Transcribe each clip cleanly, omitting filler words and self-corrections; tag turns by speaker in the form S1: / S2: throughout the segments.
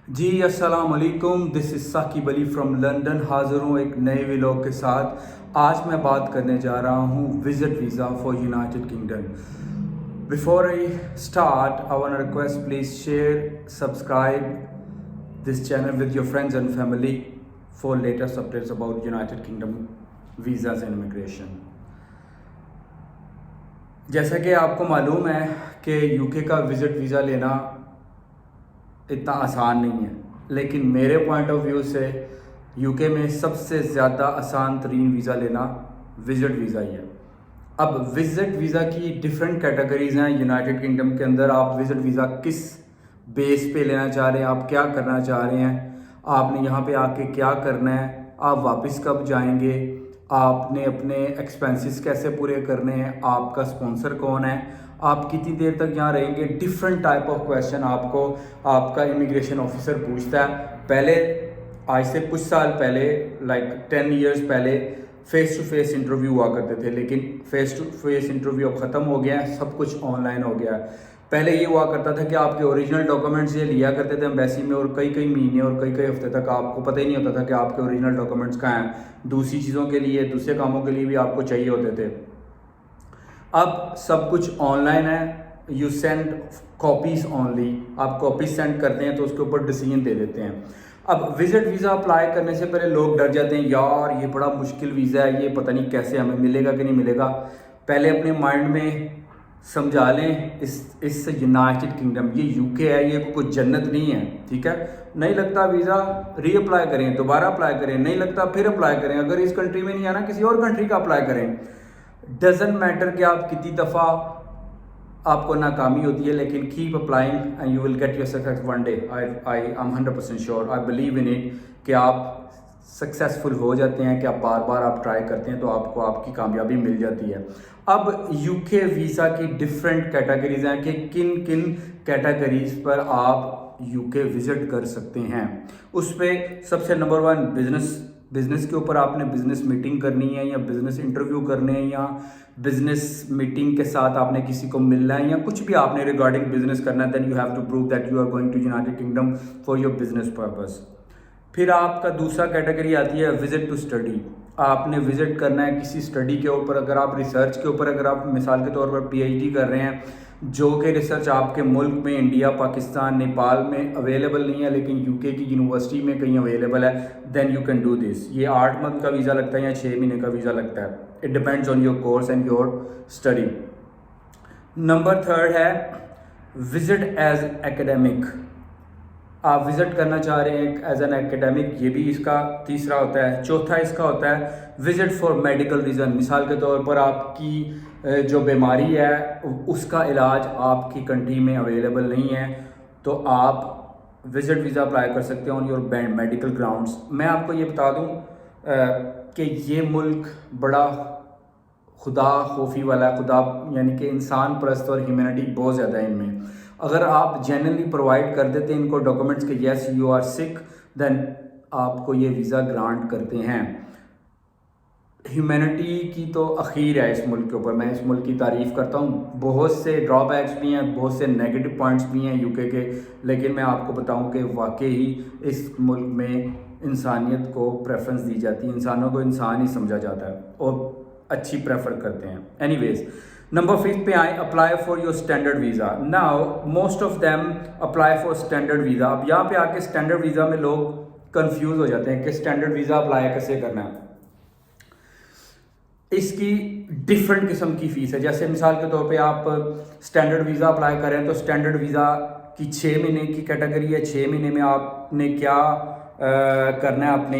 S1: जी अस्सलाम वालेकुम, this is Saqib Ali from London. हाज़िर हूँ एक नए व्लॉग के साथ। आज मैं बात करने जा रहा हूँ visit visa for United Kingdom. Before I start I want to request, please share, subscribe this channel with your friends and family for latest updates about United Kingdom visas and immigration. जैसा कि आपको मालूम है कि UK का visit visa लेना इतना आसान नहीं है, लेकिन मेरे पॉइंट ऑफ व्यू से यूके में सबसे ज़्यादा आसान तरीन वीज़ा लेना विज़िट वीज़ा ही है। अब विज़िट वीज़ा की डिफरेंट कैटेगरीज़ हैं यूनाइटेड किंगडम के अंदर। आप विज़िट वीज़ा किस बेस पे लेना चाह रहे हैं, आप क्या करना चाह रहे हैं, आपने यहाँ पे आके क्या करना है, आप वापस कब जाएंगे, आपने अपने एक्सपेंसेस कैसे पूरे करने हैं, आपका स्पॉन्सर कौन है, आप कितनी देर तक यहाँ रहेंगे। डिफरेंट टाइप ऑफ क्वेश्चन आपको आपका इमिग्रेशन ऑफिसर पूछता है। पहले आज से कुछ साल पहले, लाइक 10 ईयर्स पहले, फेस टू फेस इंटरव्यू हुआ करते थे, लेकिन फेस टू फेस इंटरव्यू अब ख़त्म हो गया है, सब कुछ ऑनलाइन हो गया है। पहले ये हुआ करता था कि आपके ओरिजिनल डॉक्यूमेंट्स ये लिया करते थे एम्बेसी में, और कई कई महीने और कई कई हफ्ते तक आपको पता ही नहीं होता था कि आपके ओरिजिनल डॉक्यूमेंट्स कहाँ हैं। दूसरी चीज़ों के लिए, दूसरे कामों के लिए भी आपको चाहिए होते थे। अब सब कुछ ऑनलाइन है। यू सेंड कॉपीज़ ओनली, आप कॉपीज सेंड करते हैं तो उसके ऊपर डिसीजन दे देते हैं। अब विज़िट वीज़ा अप्लाई करने से पहले लोग डर जाते हैं, यार ये बड़ा मुश्किल वीज़ा है, ये पता नहीं कैसे हमें मिलेगा कि नहीं मिलेगा। पहले अपने माइंड में समझा लें, इस यूनाइटेड किंगडम, ये यूके है, ये कोई जन्नत नहीं है, ठीक है। नहीं लगता वीज़ा, रीअप्लाई करें, दोबारा अप्लाई करें, नहीं लगता फिर अप्लाई करें। अगर इस कंट्री में नहीं आना, किसी और कंट्री का अप्लाई करें। डजेंट मैटर कि आप कितनी दफ़ा आपको नाकामी होती है, लेकिन keep applying and you will get your success one day. I am 100% sure, I believe in it कि आप सक्सेसफुल हो जाते हैं, कि आप बार बार आप ट्राई करते हैं तो आपको आपकी कामयाबी मिल जाती है। अब यूके वीज़ा की डिफरेंट कैटेगरीज हैं कि किन किन कैटेगरीज पर आप यूके विज़िट कर सकते हैं। उस पर सबसे नंबर 1 बिज़नेस के ऊपर आपने बिज़नेस मीटिंग करनी है, या बिज़नेस इंटरव्यू करने हैं, या बिज़नेस मीटिंग के साथ आपने किसी को मिलना है, या कुछ भी आपने रिगार्डिंग बिज़नेस करना है, then you have to prove that you are going to United Kingdom for your business purpose. फिर आपका दूसरा कैटेगरी आती है विज़िट टू स्टडी। आपने विज़िट करना है किसी स्टडी के ऊपर। अगर आप रिसर्च के ऊपर, अगर आप मिसाल के तौर पर पीएचडी कर रहे हैं, जो कि रिसर्च आपके मुल्क में, इंडिया, पाकिस्तान, नेपाल में अवेलेबल नहीं है, लेकिन यूके की यूनिवर्सिटी में कहीं अवेलेबल है, then you can do this. ये 8 मंथ का वीज़ा लगता है या 6 महीने का वीज़ा लगता है, it depends on your course and your study. Number 3 है विज़िट एज एकेडमिक। आप विज़िट करना चाह रहे हैं एज एन एकेडमिक, ये भी इसका तीसरा होता है। चौथा इसका होता है विज़िट फॉर मेडिकल रीज़न। मिसाल के तौर पर आपकी जो बीमारी है उसका इलाज आपकी कंट्री में अवेलेबल नहीं है, तो आप विज़िट वीज़ा अप्लाई कर सकते हैं ऑन योर मेडिकल ग्राउंड्स। मैं आपको ये बता दूं कि ये मुल्क बड़ा खुदा खौफी वाला है, खुदा यानी कि इंसान परस्त और ह्यूमैनिटी बहुत ज़्यादा है इनमें। अगर आप जेन्युइनली प्रोवाइड कर देते हैं इनको डॉक्यूमेंट्स के yes you are sick, then आपको ये वीज़ा ग्रांट करते हैं। ह्यूमैनिटी की तो अखीर है इस मुल्क के ऊपर। मैं इस मुल्क की तारीफ़ करता हूँ। बहुत से ड्रॉबैक्स भी हैं, बहुत से नेगेटिव पॉइंट्स भी हैं यूके के, लेकिन मैं आपको बताऊँ कि वाकई ही इस मुल्क में इंसानियत को प्रेफरेंस दी जाती है, इंसानों को इंसान ही समझा जाता है और अच्छी प्रेफर करते हैं। एनीवेज, नंबर 5 पे आए, apply for your standard visa. Now most of them apply for standard visa. अब यहाँ पे आके स्टैंडर्ड वीज़ा में लोग कंफ्यूज हो जाते हैं कि स्टैंडर्ड वीज़ा अप्लाई कैसे करना है। इसकी डिफरेंट किस्म की फ़ीस है। जैसे मिसाल के तौर पे आप स्टैंडर्ड वीज़ा अप्लाई करें तो स्टैंडर्ड वीज़ा की 6 महीने की कैटेगरी है। 6 महीने में आपने क्या करना है अपने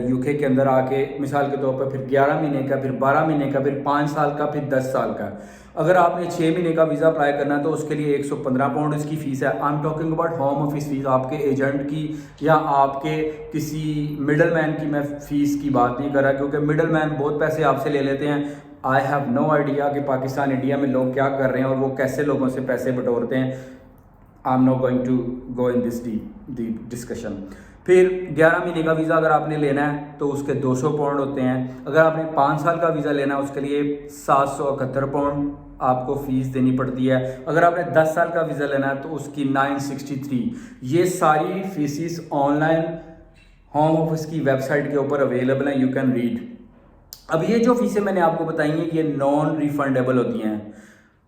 S1: यूके के अंदर आके, मिसाल के तौर पर फिर 11 महीने का, फिर 12 महीने का, फिर 5 साल का, फिर 10 साल का। अगर आपने 6 महीने का वीज़ा अप्लाई करना है तो उसके लिए 115 पाउंड इसकी फ़ीस है। I am talking about home office fees, आपके एजेंट की या आपके किसी मिडल मैन की मैं फ़ीस की बात नहीं कर रहा, क्योंकि मिडल मैन बहुत पैसे आपसे ले लेते हैं। आई हैव नो आइडिया कि पाकिस्तान, इंडिया में लोग क्या कर रहे हैं और वो कैसे लोगों से पैसे बटोरते हैं। I am not going to go in this deep discussion. फिर 11 महीने का वीज़ा अगर आपने लेना है तो उसके 200 पाउंड होते हैं। अगर आपने 5 साल का वीज़ा लेना है उसके लिए 771 पाउंड आपको फ़ीस देनी पड़ती है। अगर आपने 10 साल का वीज़ा लेना है तो उसकी 963। ये सारी फीसिस ऑनलाइन होम ऑफिस की वेबसाइट के ऊपर अवेलेबल हैं, यू कैन रीड। अब ये जो फीसें मैंने आपको बताई हैं ये नॉन रिफंडेबल होती हैं।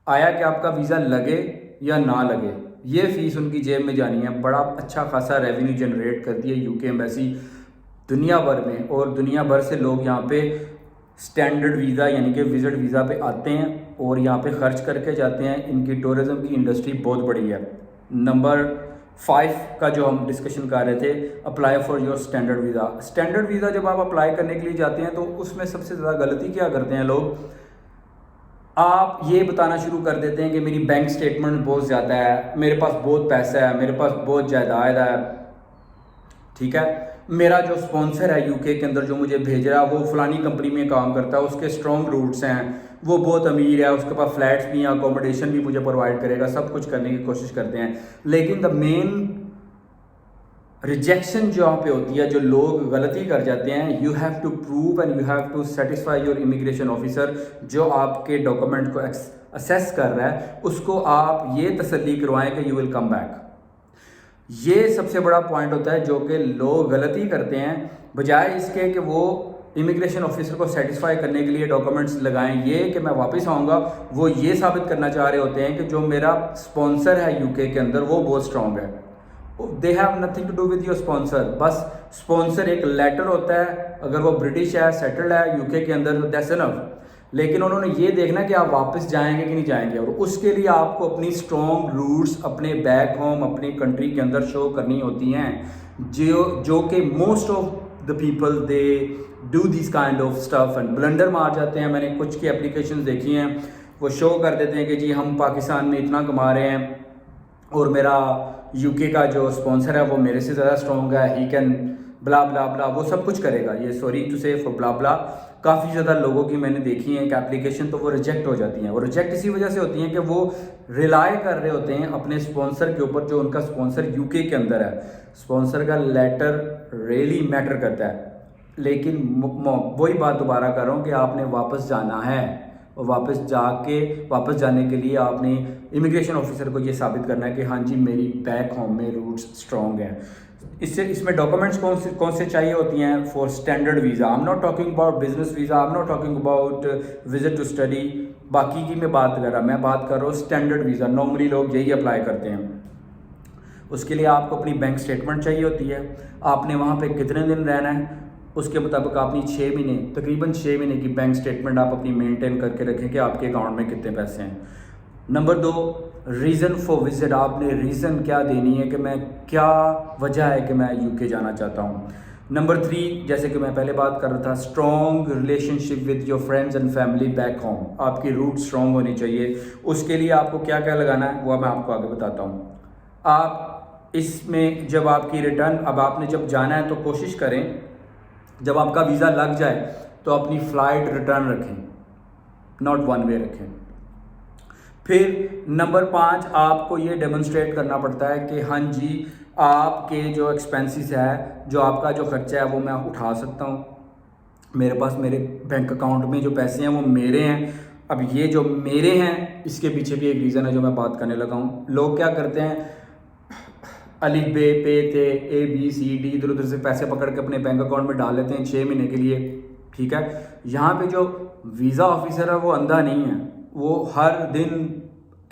S1: आया कि आपका वीज़ा लगे या ना लगे, ये फ़ीस उनकी जेब में जानी है। बड़ा अच्छा खासा रेवेन्यू जनरेट करती है यूके एम्बेसी दुनिया भर में, और दुनिया भर से लोग यहाँ पे स्टैंडर्ड वीज़ा यानी कि विज़िट वीज़ा पे आते हैं और यहाँ पे ख़र्च करके जाते हैं। इनकी टूरिज़म की इंडस्ट्री बहुत बड़ी है। नंबर 5 का जो हम डिस्कशन कर रहे थे, apply for your standard visa. Standard visa जब आप अप्लाई करने के लिए जाते हैं तो उसमें सबसे ज़्यादा गलती क्या करते हैं लोग, आप ये बताना शुरू कर देते हैं कि मेरी बैंक स्टेटमेंट बहुत ज़्यादा है, मेरे पास बहुत पैसा है, मेरे पास बहुत जायदाद है, ठीक है, मेरा जो स्पॉन्सर है यूके के अंदर जो मुझे भेज रहा है वो फलानी कंपनी में काम करता है, उसके स्ट्रॉन्ग रूट्स हैं, वो बहुत अमीर है, उसके पास फ्लैट्स भी हैं, अकोमोडेशन भी मुझे प्रोवाइड करेगा, सब कुछ करने की कोशिश करते हैं। लेकिन द मेन रिजेक्शन जहाँ पे होती है, जो लोग गलती कर जाते हैं, you have to prove and you have to satisfy your immigration officer जो आपके डॉक्यूमेंट को असेस कर रहा है, उसको आप ये तसल्ली करवाएं कि यू विल कम बैक। ये सबसे बड़ा पॉइंट होता है जो कि लोग गलती करते हैं, बजाय इसके कि वो इमिग्रेशन ऑफिसर को सेटिस्फाई करने के लिए डॉक्यूमेंट्स लगाएं ये कि मैं वापस आऊँगा, वो ये साबित करना चाह रहे होते हैं कि जो मेरा स्पॉन्सर है यूके के अंदर वो बहुत स्ट्रॉन्ग है। They have nothing to do with your sponsor. बस स्पॉन्सर एक लेटर होता है, अगर वो ब्रिटिश है, सेटल्ड है यूके के अंदर तो दैट्स इनफ। लेकिन उन्होंने ये देखना कि आप वापस जाएंगे कि नहीं जाएंगे, और उसके लिए आपको अपनी स्ट्रॉन्ग रूट्स अपने बैक होम अपनी कंट्री के अंदर शो करनी होती हैं, जो कि most of the people they do this kind of stuff and blunder मार जाते हैं। मैंने कुछ की एप्लीकेशन देखी हैं, वो शो कर देते हैं कि जी हम पाकिस्तान में इतना कमा रहे हैं और मेरा यूके का जो स्पॉन्सर है वो मेरे से ज़्यादा स्ट्रॉन्ग है, ही कैन ब्ला ब्ला ब्ला, वो सब कुछ करेगा। ये सॉरी टू से फॉर ब्ला ब्ला काफ़ी ज़्यादा लोगों की मैंने देखी है कि एप्लीकेशन तो वो रिजेक्ट हो जाती हैं, और रिजेक्ट इसी वजह से होती हैं कि वो रिलाई कर रहे होते हैं अपने स्पॉन्सर के ऊपर, जो उनका स्पॉन्सर यूके के अंदर है। स्पॉन्सर का लेटर रियली मैटर करता है। लेकिन वही बात दोबारा कर रहा हूँ कि आपने वापस जाना है, और वापस जाने के लिए आपने इमिग्रेशन ऑफिसर को ये साबित करना है कि हाँ जी मेरी बैक होम में रूट्स स्ट्रॉन्ग हैं। इसमें डॉक्यूमेंट्स कौन से चाहिए होती हैं for standard visa. I am not talking about business visa, I am not talking about visit to study, बाकी की मैं बात कर रहा हूँ स्टैंडर्ड वीज़ा। नॉर्मली लोग यही अप्लाई करते हैं। उसके लिए आपको अपनी बैंक स्टेटमेंट चाहिए होती है, आपने वहाँ पे कितने दिन रहना है उसके मुताबिक अपनी 6 महीने तकरीबन 6 महीने की बैंक स्टेटमेंट आप अपनी मेंटेन करके रखें कि आपके अकाउंट में कितने पैसे हैं। Number 2, reason for visit. आपने रीज़न क्या देनी है कि मैं क्या वजह है कि मैं यूके जाना चाहता हूँ। नंबर 3, जैसे कि मैं पहले बात कर रहा था, strong relationship with your friends and family back home. आपकी रूट स्ट्रॉन्ग होनी चाहिए। उसके लिए आपको क्या क्या लगाना है वो मैं आपको आगे बताता हूँ। आप इसमें जब आपकी रिटर्न, अब आपने जब जाना है तो कोशिश करें जब आपका वीज़ा लग जाए तो अपनी फ़्लाइट रिटर्न रखें, नॉट वन वे रखें। फिर नंबर 5, आपको ये डेमोन्स्ट्रेट करना पड़ता है कि हाँ जी आपके जो एक्सपेंसेस है, जो आपका जो खर्चा है वो मैं उठा सकता हूँ, मेरे पास मेरे बैंक अकाउंट में जो पैसे हैं वो मेरे हैं। अब ये जो मेरे हैं इसके पीछे भी एक रीज़न है जो मैं बात करने लगा हूँ। लोग क्या करते हैं, अलिफ बे पे थे ABCD इधर उधर से पैसे पकड़ के अपने बैंक अकाउंट में डाल लेते हैं 6 महीने के लिए, ठीक है। यहाँ पे जो वीज़ा ऑफिसर है वो अंधा नहीं है, वो हर दिन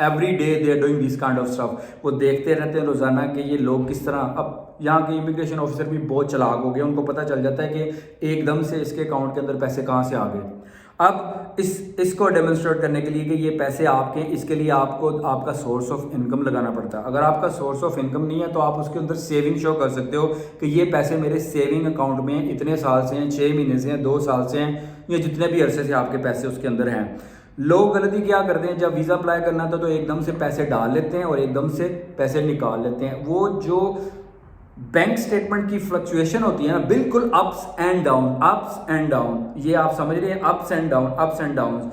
S1: every day they are doing this kind of stuff. वो देखते रहते हैं रोज़ाना कि ये लोग किस तरह, अब यहाँ के इमिग्रेशन ऑफिसर भी बहुत चालाक हो गए, उनको पता चल जाता है कि एकदम से इसके अकाउंट के अंदर पैसे कहाँ से आ गए। अब इसको डेमोन्स्ट्रेट करने के लिए कि ये पैसे आपके, इसके लिए आपको आपका सोर्स ऑफ इनकम लगाना पड़ता है। अगर आपका सोर्स ऑफ इनकम नहीं है तो आप उसके अंदर सेविंग शो कर सकते हो कि ये पैसे मेरे सेविंग अकाउंट में इतने साल से हैं, 6 महीने से हैं, 2 साल से हैं, या जितने भी अरसे से आपके पैसे उसके अंदर हैं। लोग गलती क्या करते हैं, जब वीज़ा अप्लाई करना था तो एकदम से पैसे डाल लेते हैं और एकदम से पैसे निकाल लेते हैं। वो जो बैंक स्टेटमेंट की फ्लक्चुएशन होती है ना, बिल्कुल अप्स एंड डाउन, ये आप समझ रहे हैं, अप्स एंड डाउन।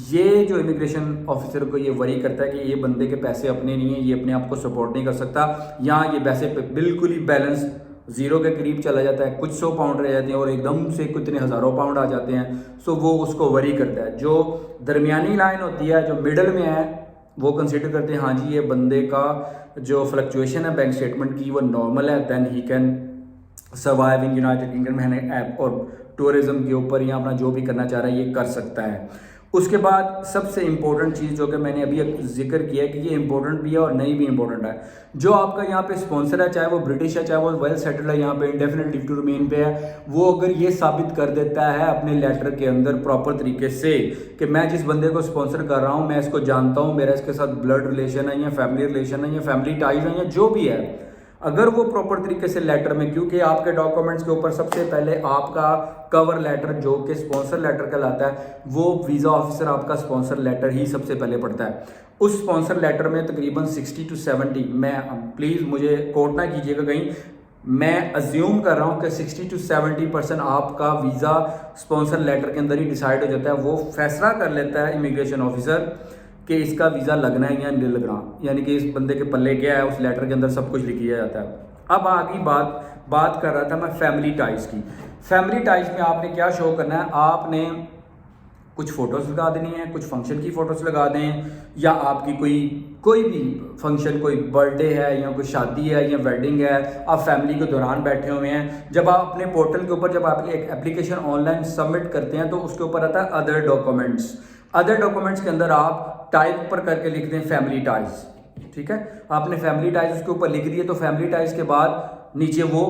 S1: ये जो इमिग्रेशन ऑफिसर को ये वरी करता है कि ये बंदे के पैसे अपने नहीं है, ये अपने आप को सपोर्ट नहीं कर सकता, यहाँ ये पैसे पे बिल्कुल ही बैलेंस ज़ीरो के करीब चला जाता है, कुछ 100 पाउंड रह जाते हैं और एकदम से कितने हज़ारों पाउंड आ जाते हैं। सो वो उसको वरी करता है। जो दरमियानी लाइन होती है, जो मिडल में है, वो कंसिडर करते हैं हाँ जी ये बंदे का जो फ्लक्चुएशन है बैंक स्टेटमेंट की वो नॉर्मल है, then he can survive in United Kingdom है ऐप और टूरिज़्म के ऊपर या अपना जो भी करना चाह रहा है ये कर सकता है। उसके बाद सबसे इम्पोर्टेंट चीज़ जो कि मैंने अभी जिक्र किया है कि ये इम्पोर्टेंट भी है और नहीं भी इम्पोर्टेंट है, जो आपका यहाँ पे स्पॉन्सर है, चाहे वो ब्रिटिश है चाहे वो वेल सेटल्ड है, यहाँ पे इंडेफिनिट लीव टू रिमेन पे है, वो अगर ये साबित कर देता है अपने लेटर के अंदर प्रॉपर तरीके से कि मैं जिस बंदे को स्पॉन्सर कर रहा हूँ मैं इसको जानता हूँ, मेरा इसके साथ ब्लड रिलेशन है या फैमिली रिलेशन है या फैमिली टाइज है या जो भी है, अगर वो प्रॉपर तरीके से लेटर में, क्योंकि आपके डॉक्यूमेंट्स के ऊपर सबसे पहले आपका कवर लेटर जो कि स्पॉन्सर लेटर कहलाता है, वो वीज़ा ऑफिसर आपका स्पॉन्सर लेटर ही सबसे पहले पढ़ता है। उस स्पॉन्सर लेटर में तकरीबन 60 to 70, मैं प्लीज़ मुझे कोट ना कीजिएगा कहीं, मैं अज्यूम कर रहा हूँ कि 60 to 70% आपका वीज़ा स्पॉन्सर लेटर के अंदर ही डिसाइड हो जाता है। वो फैसला कर लेता है इमिग्रेशन ऑफिसर कि इसका वीज़ा लगना है या नहीं लगना, यानी कि इस बंदे के पल्ले क्या है, उस लेटर के अंदर सब कुछ लिख दिया जाता है। अब आगे बात कर रहा था मैं फैमिली टाइज की। फैमिली टाइज में आपने क्या शो करना है, आपने कुछ फ़ोटोज़ लगा देनी है, कुछ फंक्शन की फ़ोटोज़ लगा दें, या आपकी कोई भी फंक्शन, कोई बर्थडे है या कोई शादी है या वेडिंग है, आप फैमिली के दौरान बैठे हुए हैं। जब आप अपने पोर्टल के ऊपर जब आप एक एप्लीकेशन ऑनलाइन सबमिट करते हैं तो उसके ऊपर आता है अदर डॉक्यूमेंट्स। अदर डॉक्यूमेंट्स के अंदर आप टाइप पर करके लिख दें फैमिली टाइज, ठीक है। आपने फैमिली टाइज उसके ऊपर लिख दिए तो फैमिली टाइज के बाद नीचे वो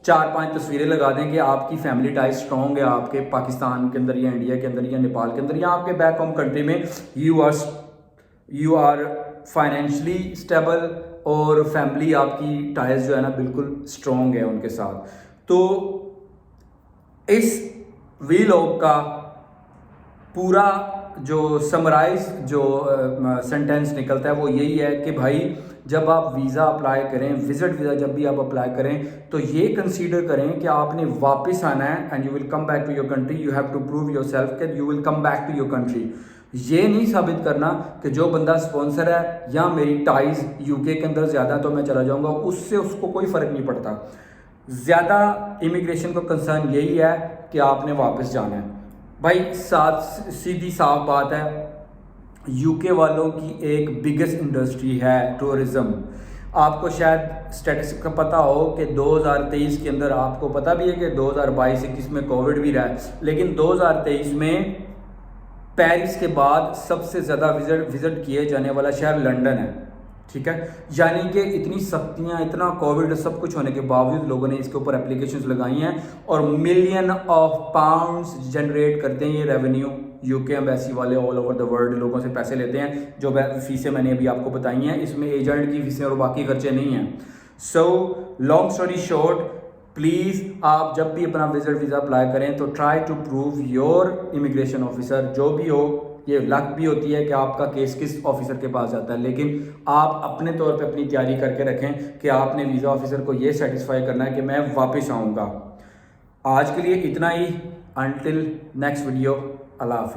S1: 4-5 तस्वीरें लगा दें कि आपकी फैमिली टाइज स्ट्रॉन्ग है आपके पाकिस्तान के अंदर या इंडिया के अंदर या नेपाल के अंदर या आपके बैक होम कंट्री में, यू आर फाइनेंशियली स्टेबल और फैमिली आपकी टाइज जो है ना बिल्कुल स्ट्रॉन्ग है उनके साथ। तो इस वीलॉग का पूरा जो समराइज जो सेंटेंस निकलता है वो यही है कि भाई जब आप वीज़ा अप्लाई करें, विजिट वीज़ा जब भी आप अप्लाई करें तो ये कंसीडर करें कि आपने वापस आना है and you will come back to your country. You have to prove yourself कि you will come back to your country. ये नहीं साबित करना कि जो बंदा स्पॉन्सर है या मेरी टाइज यूके के अंदर ज़्यादा तो मैं चला जाऊँगा, उससे उसको कोई फ़र्क नहीं पड़ता। ज़्यादा इमिग्रेशन को कंसर्न यही है कि आपने वापस जाना है। भाई सीधी साफ बात है, यूके वालों की एक बिगेस्ट इंडस्ट्री है टूरिज़्म। आपको शायद स्टैटिस्टिक का पता हो कि 2023 के अंदर, आपको पता भी है कि 2022-21 में कोविड भी रहा है, लेकिन 2023 में पेरिस के बाद सबसे ज़्यादा विज़िट किए जाने वाला शहर लंदन है, ठीक है। यानी कि इतनी सख्तियाँ, इतना कोविड सब कुछ होने के बावजूद लोगों ने इसके ऊपर एप्लीकेशंस लगाई हैं और मिलियन ऑफ पाउंड्स जनरेट करते हैं ये रेवेन्यू। यूके एम्बेसी वाले ऑल ओवर द वर्ल्ड लोगों से पैसे लेते हैं, जो फीसें मैंने अभी आपको बताई हैं, इसमें एजेंट की फीसें और बाकी खर्चे नहीं हैं। So long story short, please आप जब भी अपना विजिट वीज़ा अप्लाई करें तो try to prove your immigration officer, जो भी हो, ये लक भी होती है कि आपका केस किस ऑफिसर के पास जाता है, लेकिन आप अपने तौर पे अपनी तैयारी करके रखें कि आपने वीज़ा ऑफिसर को ये सेटिस्फाई करना है कि मैं वापस आऊँगा। आज के लिए इतना ही, अंटिल नेक्स्ट वीडियो, अल्लाह हाफ़िज़।